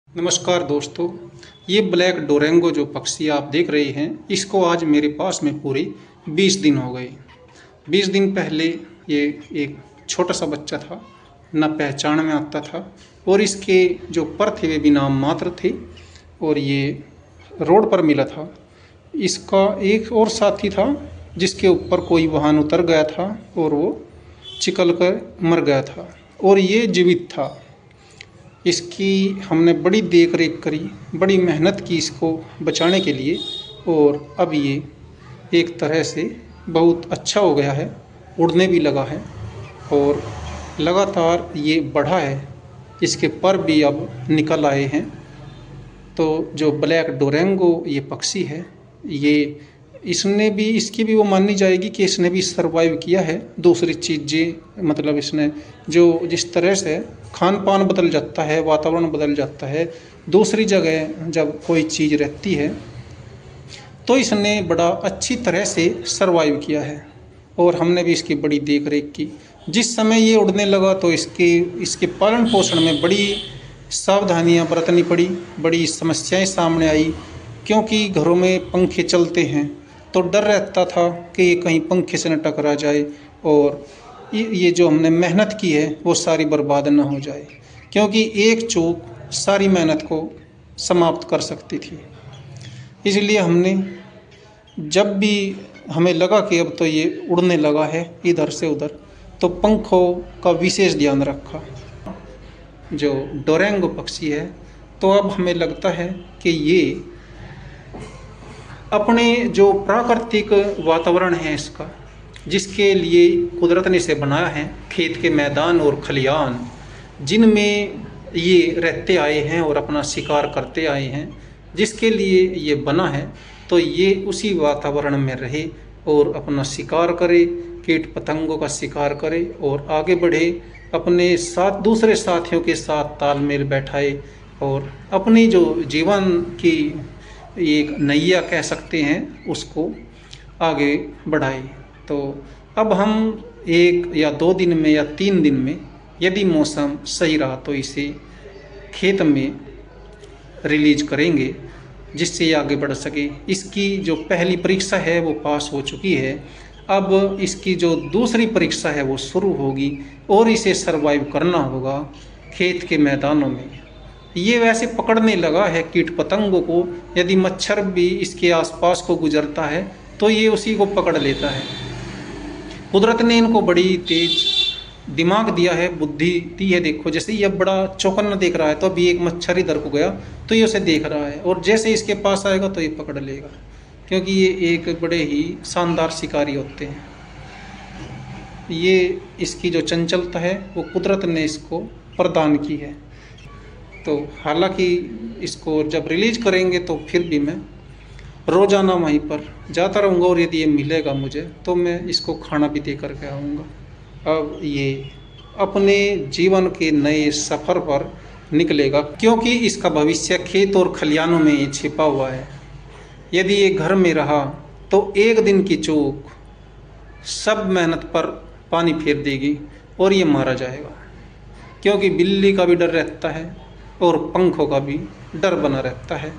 नमस्कार दोस्तों, ये ब्लैक डोरेंगो जो पक्षी आप देख रहे हैं, इसको आज मेरे पास में पूरे 20 दिन हो गए। 20 दिन पहले ये एक छोटा सा बच्चा था, ना पहचान में आता था और इसके जो पर थे वे भी नाम मात्र थे और ये रोड पर मिला था। इसका एक और साथी था जिसके ऊपर कोई वाहन उतर गया था और वो चिकल कर मर गया था और ये जीवित था। इसकी हमने बड़ी देख रेख करी, बड़ी मेहनत की इसको बचाने के लिए और अब ये एक तरह से बहुत अच्छा हो गया है, उड़ने भी लगा है और लगातार ये बढ़ा है। इसके पर भी अब निकल आए हैं। तो जो ब्लैक डोरेंगो ये पक्षी है, ये इसने भी इसकी भी वो मानी जाएगी कि इसने भी सरवाइव किया है। दूसरी चीज़ें मतलब इसने जो जिस तरह से खान पान बदल जाता है, वातावरण बदल जाता है, दूसरी जगह जब कोई चीज़ रहती है तो इसने बड़ा अच्छी तरह से सरवाइव किया है और हमने भी इसकी बड़ी देख रेख की। जिस समय ये उड़ने लगा तो इसके पालन पोषण में बड़ी सावधानियां बरतनी पड़ी, बड़ी समस्याएं सामने आई क्योंकि घरों में पंखे चलते हैं तो डर रहता था कि ये कहीं पंखे से न टकरा जाए और ये जो हमने मेहनत की है वो सारी बर्बाद न हो जाए, क्योंकि एक चूक सारी मेहनत को समाप्त कर सकती थी। इसलिए हमने जब भी हमें लगा कि अब तो ये उड़ने लगा है इधर से उधर, तो पंखों का विशेष ध्यान रखा। जो डोरेंगो पक्षी है, तो अब हमें लगता है कि ये अपने जो प्राकृतिक वातावरण है इसका, जिसके लिए कुदरत ने इसे बनाया है, खेत के मैदान और खलियान जिनमें ये रहते आए हैं और अपना शिकार करते आए हैं, जिसके लिए ये बना है, तो ये उसी वातावरण में रहे और अपना शिकार करे, कीट पतंगों का शिकार करे और आगे बढ़े, अपने साथ दूसरे साथियों के साथ तालमेल बैठाए और अपनी जो जीवन की एक नैया कह सकते हैं उसको आगे बढ़ाए। तो अब हम 1 या 2 दिन में या 3 दिन में यदि मौसम सही रहा तो इसे खेत में रिलीज करेंगे जिससे ये आगे बढ़ सके। इसकी जो पहली परीक्षा है वो पास हो चुकी है, अब इसकी जो दूसरी परीक्षा है वो शुरू होगी और इसे सरवाइव करना होगा खेत के मैदानों में। ये वैसे पकड़ने लगा है कीट पतंगों को, यदि मच्छर भी इसके आसपास को गुजरता है तो ये उसी को पकड़ लेता है। कुदरत ने इनको बड़ी तेज दिमाग दिया है, बुद्धि दी है। देखो जैसे ये बड़ा चौकन्ना देख रहा है तो अभी एक मच्छर इधर को गया तो ये उसे देख रहा है और जैसे इसके पास आएगा तो ये पकड़ लेगा, क्योंकि ये एक बड़े ही शानदार शिकारी होते हैं। ये इसकी जो चंचलता है वो कुदरत ने इसको प्रदान की है। तो हालांकि इसको जब रिलीज करेंगे तो फिर भी मैं रोज़ाना वहीं पर जाता रहूँगा और यदि ये मिलेगा मुझे तो मैं इसको खाना भी दे करके आऊँगा। अब ये अपने जीवन के नए सफ़र पर निकलेगा, क्योंकि इसका भविष्य खेत और खलियानों में ही छिपा हुआ है। यदि ये घर में रहा तो एक दिन की चूक सब मेहनत पर पानी फेर देगी और ये मारा जाएगा, क्योंकि बिल्ली का भी डर रहता है और पंखों का भी डर बना रहता है।